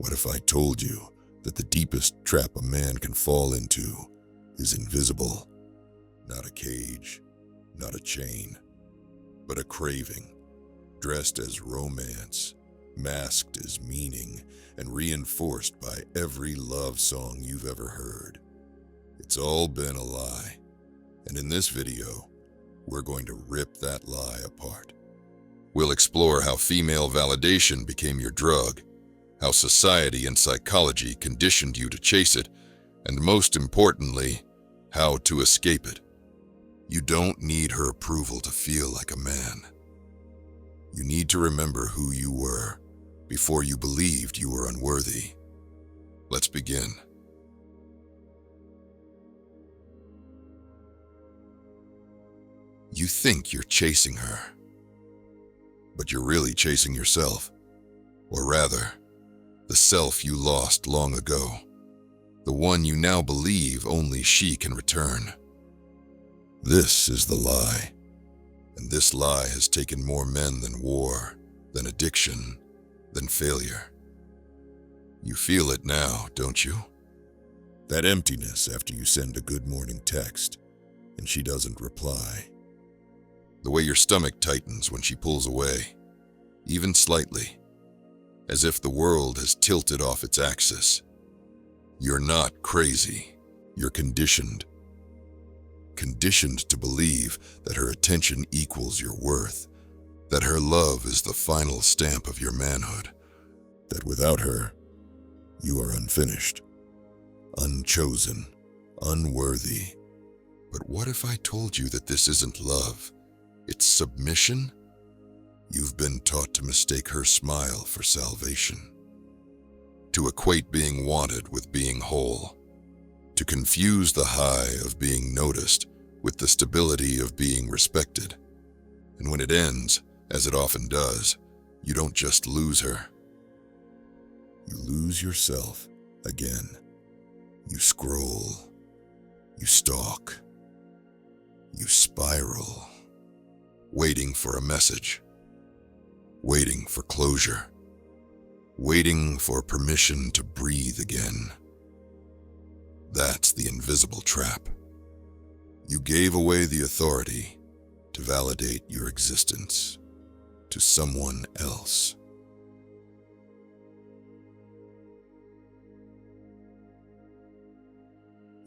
What if I told you that the deepest trap a man can fall into is invisible? Not a cage, not a chain, but a craving, dressed as romance, masked as meaning, and reinforced by every love song you've ever heard. It's all been a lie, and in this video, we're going to rip that lie apart. We'll explore how female validation became your drug, how society and psychology conditioned you to chase it, and most importantly, how to escape it. You don't need her approval to feel like a man. You need to remember who you were before you believed you were unworthy. Let's begin. You think you're chasing her, but you're really chasing yourself, or rather, the self you lost long ago, the one you now believe only she can return. This is the lie, and this lie has taken more men than war, than addiction, than failure. You feel it now, don't you? That emptiness after you send a good morning text, and she doesn't reply. The way your stomach tightens when she pulls away, even slightly, as if the world has tilted off its axis. You're not crazy, you're conditioned. Conditioned to believe that her attention equals your worth, that her love is the final stamp of your manhood, that without her, you are unfinished, unchosen, unworthy. But what if I told you that this isn't love? It's submission? You've been taught to mistake her smile for salvation, to equate being wanted with being whole, to confuse the high of being noticed with the stability of being respected. And when it ends, as it often does, you don't just lose her. You lose yourself again. You scroll, you stalk, you spiral, waiting for a message, waiting for closure, waiting for permission to breathe again. That's the invisible trap. You gave away the authority to validate your existence to someone else.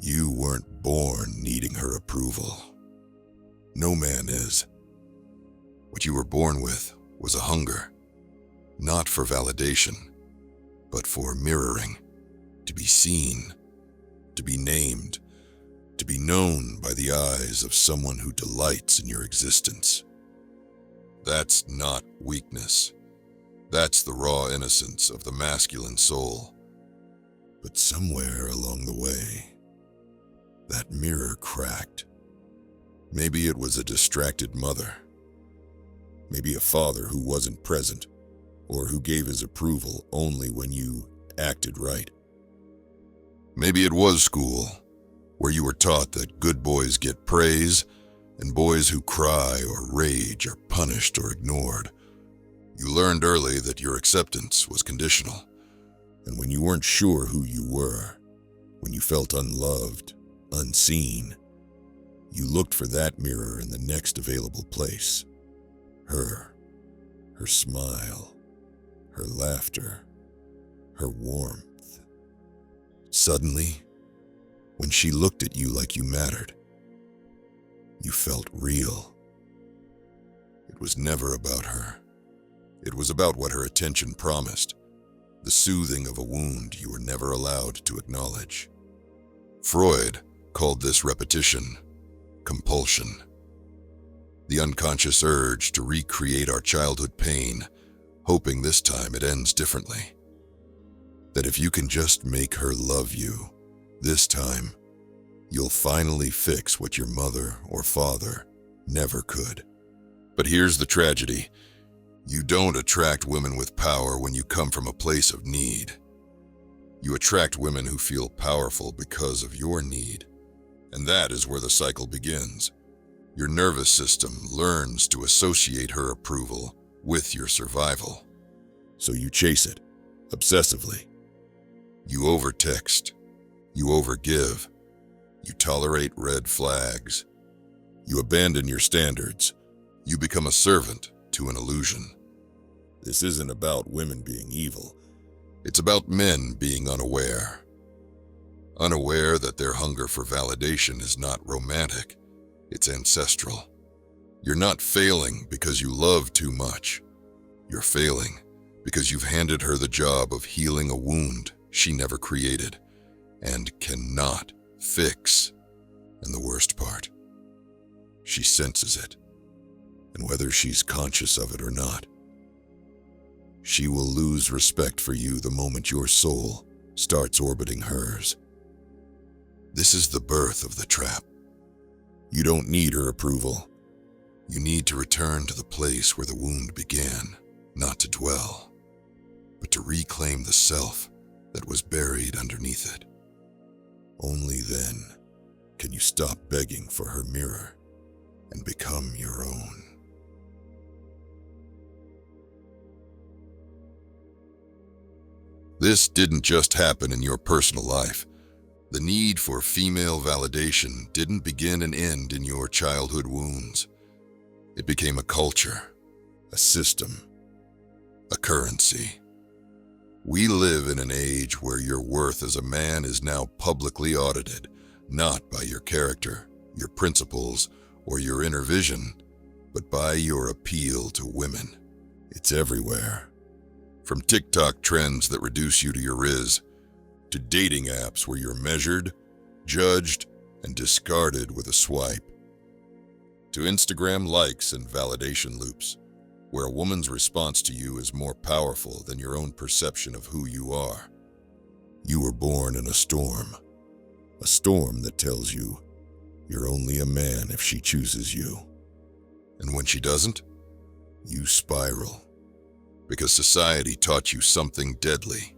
You weren't born needing her approval. No man is. What you were born with was a hunger, not for validation, but for mirroring, to be seen, to be named, to be known by the eyes of someone who delights in your existence. That's not weakness. That's the raw innocence of the masculine soul. But somewhere along the way, that mirror cracked. Maybe it was a distracted mother. Maybe a father who wasn't present, or who gave his approval only when you acted right. Maybe it was school, where you were taught that good boys get praise, and boys who cry or rage are punished or ignored. You learned early that your acceptance was conditional, and when you weren't sure who you were, when you felt unloved, unseen, you looked for that mirror in the next available place. Her smile, her laughter, her warmth. Suddenly, when she looked at you like you mattered, you felt real. It was never about her. It was about what her attention promised, the soothing of a wound you were never allowed to acknowledge. Freud called this repetition compulsion. The unconscious urge to recreate our childhood pain, hoping this time it ends differently. That if you can just make her love you, this time, you'll finally fix what your mother or father never could. But here's the tragedy. You don't attract women with power when you come from a place of need. You attract women who feel powerful because of your need. And that is where the cycle begins. Your nervous system learns to associate her approval with your survival. So you chase it, obsessively, You overtext. You overgive. You tolerate red flags. You abandon your standards. You become a servant to an illusion. This isn't about women being evil. It's about men being unaware. Unaware that their hunger for validation is not romantic, it's ancestral. You're not failing because you love too much. You're failing because you've handed her the job of healing a wound she never created and cannot fix. And the worst part, she senses it. And whether she's conscious of it or not, she will lose respect for you the moment your soul starts orbiting hers. This is the birth of the trap. You don't need her approval. You need to return to the place where the wound began, not to dwell, but to reclaim the self that was buried underneath it. Only then can you stop begging for her mirror and become your own. This didn't just happen in your personal life. The need for female validation didn't begin and end in your childhood wounds. It became a culture, a system, a currency. We live in an age where your worth as a man is now publicly audited, not by your character, your principles, or your inner vision, but by your appeal to women. It's everywhere. From TikTok trends that reduce you to your riz, to dating apps where you're measured, judged, and discarded with a swipe, to Instagram likes and validation loops, where a woman's response to you is more powerful than your own perception of who you are. You were born in a storm that tells you you're only a man if she chooses you. And when she doesn't, you spiral. Because society taught you something deadly.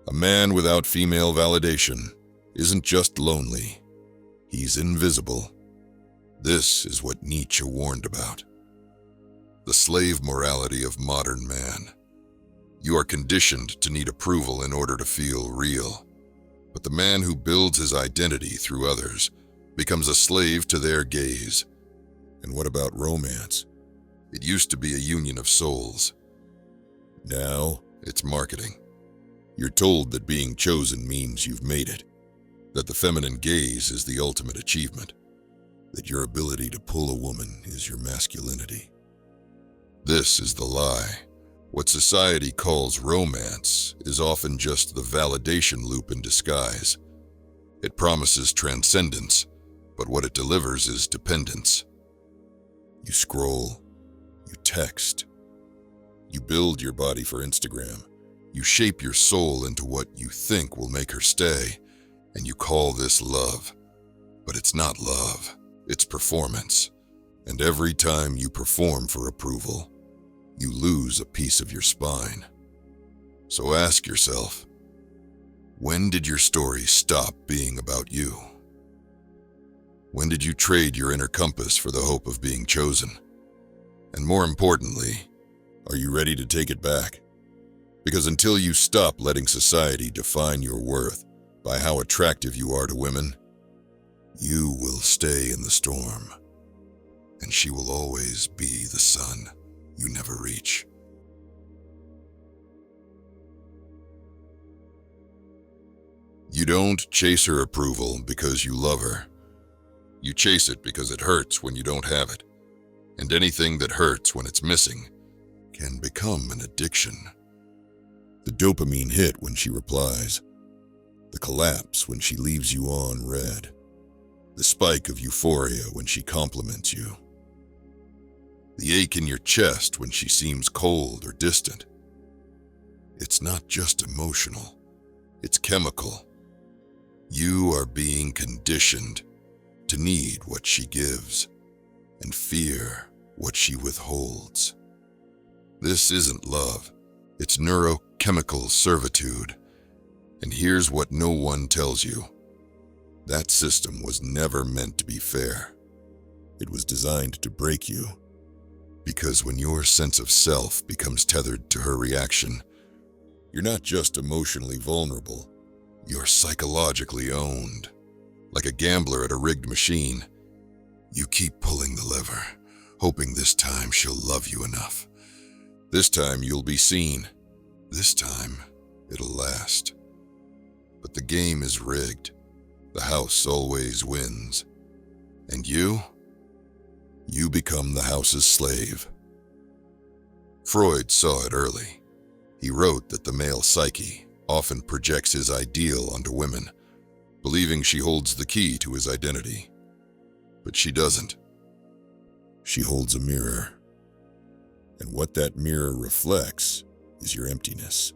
A man without female validation isn't just lonely, he's invisible. This is what Nietzsche warned about. The slave morality of modern man. You are conditioned to need approval in order to feel real. But the man who builds his identity through others becomes a slave to their gaze. And what about romance? It used to be a union of souls. Now, it's marketing. You're told that being chosen means you've made it, that the feminine gaze is the ultimate achievement, that your ability to pull a woman is your masculinity. This is the lie. What society calls romance is often just the validation loop in disguise. It promises transcendence, but what it delivers is dependence. You scroll, you text, you build your body for Instagram. You shape your soul into what you think will make her stay, and you call this love. But it's not love, it's performance. And every time you perform for approval, you lose a piece of your spine. So ask yourself, when did your story stop being about you? When did you trade your inner compass for the hope of being chosen? And more importantly, are you ready to take it back? Because until you stop letting society define your worth by how attractive you are to women, you will stay in the storm, and she will always be the sun you never reach. You don't chase her approval because you love her. You chase it because it hurts when you don't have it, and anything that hurts when it's missing can become an addiction. The dopamine hit when she replies, the collapse when she leaves you on red, the spike of euphoria when she compliments you, the ache in your chest when she seems cold or distant. It's not just emotional, it's chemical. You are being conditioned to need what she gives and fear what she withholds. This isn't love, it's neurochemical servitude. And here's what no one tells you. That system was never meant to be fair. It was designed to break you. Because when your sense of self becomes tethered to her reaction, You're not just emotionally vulnerable, you're psychologically owned. Like a gambler at a rigged machine, you keep pulling the lever, hoping this time she'll love you enough. This time you'll be seen. This time it'll last. But the game is rigged. The house always wins. And you become the house's slave. Freud saw it early. He wrote that the male psyche often projects his ideal onto women, believing she holds the key to his identity. But she doesn't. She holds a mirror. And what that mirror reflects is your emptiness.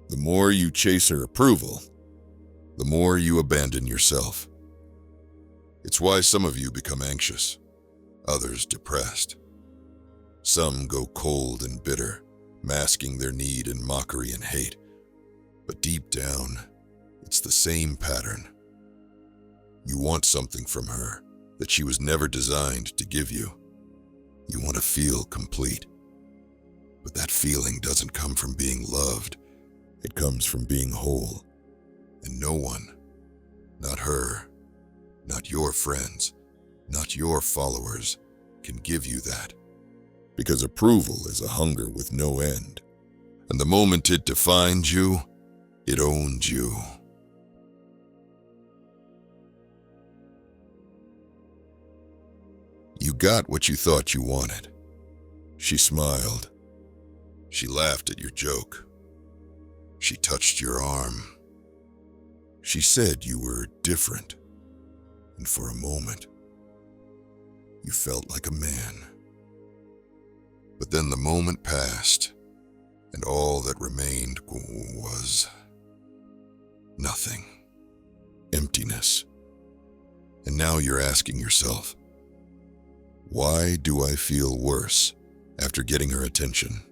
The more you chase her approval, the more you abandon yourself. It's why some of you become anxious, others depressed. Some go cold and bitter, masking their need in mockery and hate. But deep down, it's the same pattern. You want something from her that she was never designed to give you. You want to feel complete. But that feeling doesn't come from being loved. It comes from being whole. And no one, not her, not your friends, not your followers, can give you that. Because approval is a hunger with no end. And the moment it defined you, it owned you. You got what you thought you wanted. She smiled. She laughed at your joke. She touched your arm. She said you were different. And for a moment, you felt like a man. But then the moment passed, and all that remained was nothing. Emptiness. And now you're asking yourself, why do I feel worse after getting her attention?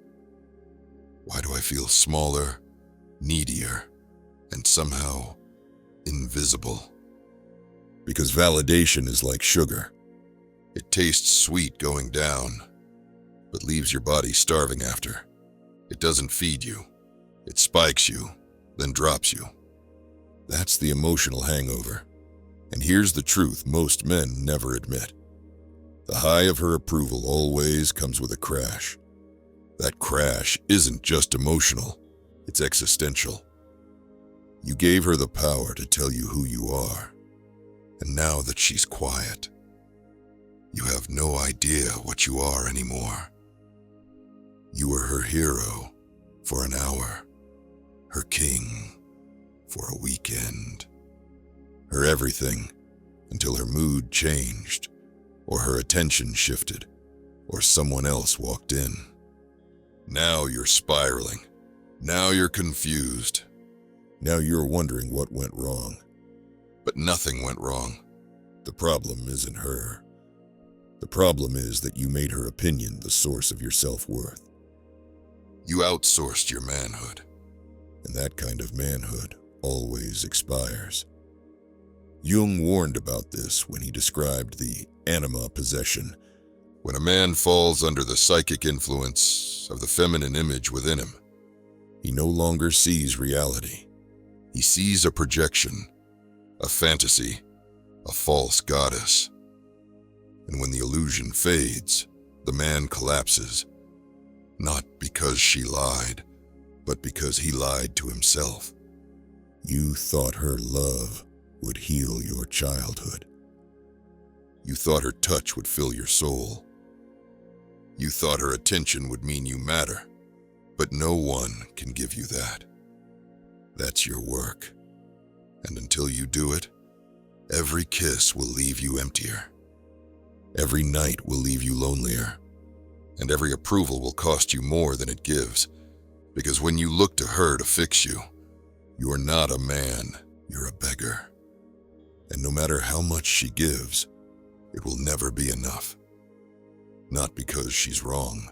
Why do I feel smaller, needier, and somehow invisible? Because validation is like sugar. It tastes sweet going down, but leaves your body starving after. It doesn't feed you. It spikes you, then drops you. That's the emotional hangover. And here's the truth most men never admit. The high of her approval always comes with a crash. That crash isn't just emotional, it's existential. You gave her the power to tell you who you are. And now that she's quiet, you have no idea what you are anymore. You were her hero for an hour, her king for a weekend, her everything until her mood changed, or her attention shifted, or someone else walked in. Now you're spiraling. Now you're confused. Now you're wondering what went wrong. But nothing went wrong. The problem isn't her. The problem is that you made her opinion the source of your self-worth. You outsourced your manhood. And that kind of manhood always expires. Jung warned about this when he described the anima possession, when a man falls under the psychic influence of the feminine image within him. He no longer sees reality. He sees a projection, a fantasy, a false goddess. And when the illusion fades, the man collapses, not because she lied, but because he lied to himself. You thought her love would heal your childhood. You thought her touch would fill your soul. You thought her attention would mean you matter, but no one can give you that. That's your work. And until you do it, every kiss will leave you emptier. Every night will leave you lonelier. And every approval will cost you more than it gives. Because when you look to her to fix you, you're not a man, you're a beggar. And no matter how much she gives, it will never be enough. Not because she's wrong,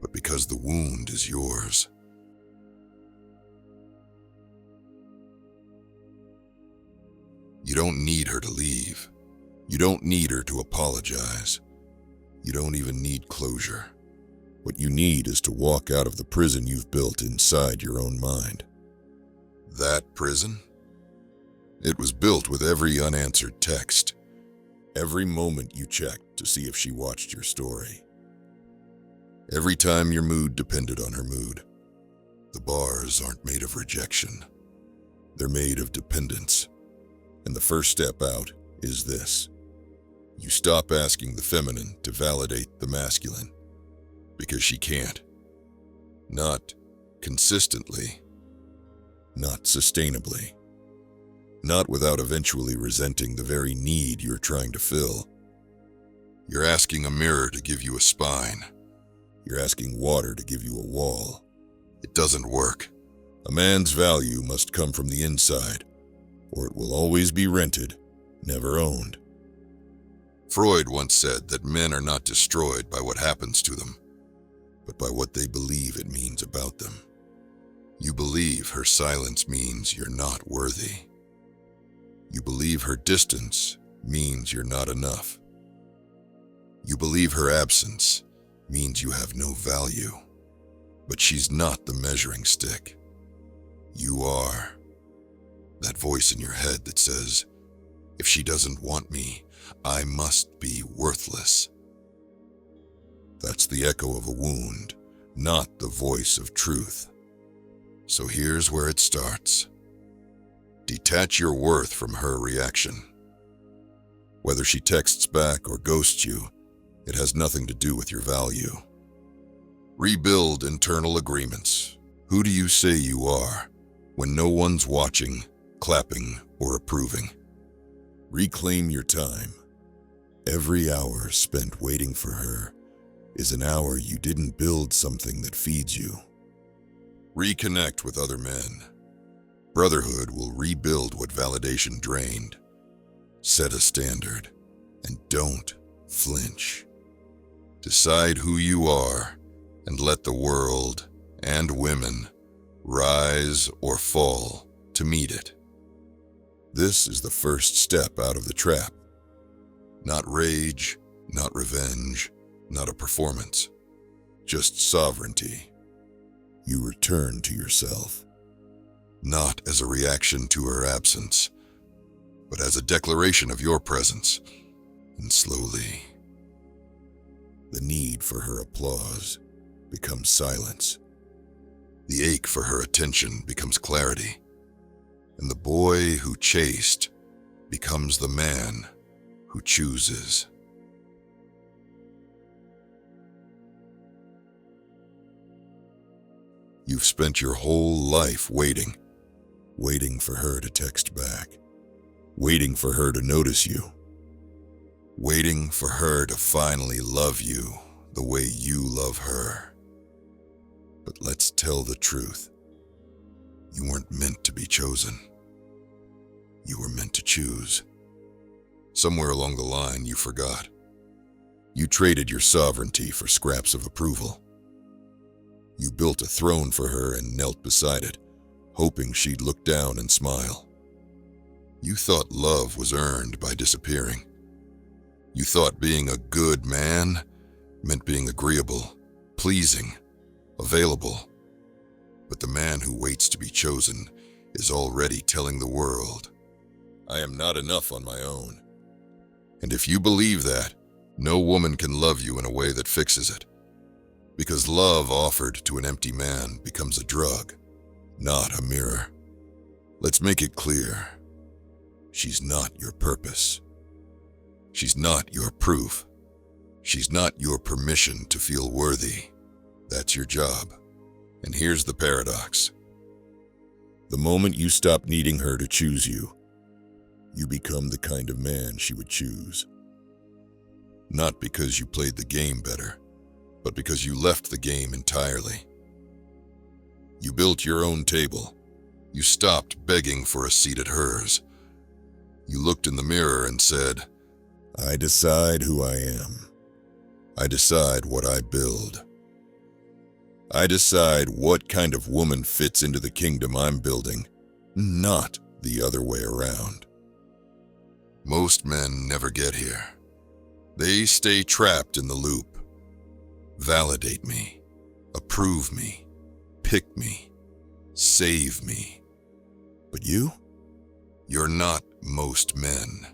but because the wound is yours. You don't need her to leave. You don't need her to apologize. You don't even need closure. What you need is to walk out of the prison you've built inside your own mind. That prison? It was built with every unanswered text, every moment you checked to see if she watched your story. Every time your mood depended on her mood. The bars aren't made of rejection. They're made of dependence. And the first step out is this. You stop asking the feminine to validate the masculine. Because she can't. Not consistently. Not sustainably. Not without eventually resenting the very need you're trying to fill. You're asking a mirror to give you a spine. You're asking water to give you a wall. It doesn't work. A man's value must come from the inside, or it will always be rented, never owned. Freud once said that men are not destroyed by what happens to them, but by what they believe it means about them. You believe her silence means you're not worthy. You believe her distance means you're not enough. You believe her absence means you have no value. But she's not the measuring stick. You are. That voice in your head that says, if she doesn't want me, I must be worthless. That's the echo of a wound, not the voice of truth. So here's where it starts. Detach your worth from her reaction. Whether she texts back or ghosts you, it has nothing to do with your value. Rebuild internal agreements. Who do you say you are when no one's watching, clapping, or approving? Reclaim your time. Every hour spent waiting for her is an hour you didn't build something that feeds you. Reconnect with other men. Brotherhood will rebuild what validation drained. Set a standard, and don't flinch. Decide who you are, and let the world and women rise or fall to meet it. This is the first step out of the trap. Not rage, not revenge, not a performance, just sovereignty. You return to yourself, not as a reaction to her absence, but as a declaration of your presence. And slowly, the need for her applause becomes silence. The ache for her attention becomes clarity. And the boy who chased becomes the man who chooses. You've spent your whole life waiting for her to text back, waiting for her to notice you, waiting for her to finally love you the way you love her. But let's tell the truth. You weren't meant to be chosen. You were meant to choose. Somewhere along the line, you forgot. You traded your sovereignty for scraps of approval. You built a throne for her and knelt beside it, hoping she'd look down and smile. You thought love was earned by disappearing. You thought being a good man meant being agreeable, pleasing, available. But the man who waits to be chosen is already telling the world, I am not enough on my own. And if you believe that, no woman can love you in a way that fixes it. Because love offered to an empty man becomes a drug, not a mirror. Let's make it clear. She's not your purpose. She's not your proof. She's not your permission to feel worthy. That's your job. And here's the paradox. The moment you stop needing her to choose you, you become the kind of man she would choose. Not because you played the game better, but because you left the game entirely. You built your own table. You stopped begging for a seat at hers. You looked in the mirror and said, I decide who I am. I decide what I build. I decide what kind of woman fits into the kingdom I'm building, not the other way around. Most men never get here. They stay trapped in the loop. validate me, approve me, pick me, save me. But you? You're not most men.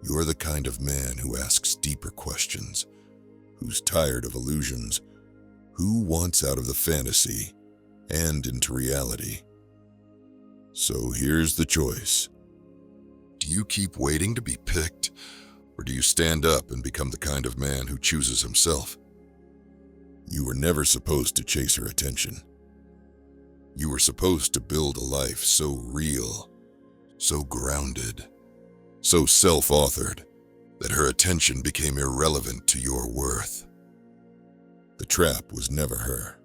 You're the kind of man who asks deeper questions, who's tired of illusions, who wants out of the fantasy and into reality. So here's the choice. Do you keep waiting to be picked, or do you stand up and become the kind of man who chooses himself? You were never supposed to chase her attention. You were supposed to build a life so real, so grounded, so self-authored that her attention became irrelevant to your worth. The trap was never her.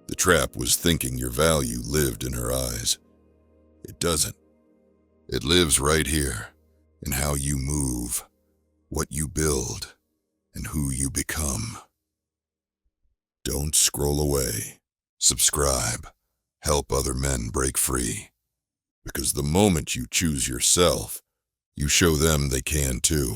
The trap was thinking your value lived in her eyes. It doesn't. It lives right here, in how you move, what you build, and who you become. Don't scroll away. Subscribe. Help other men break free. Because the moment you choose yourself, you show them they can too.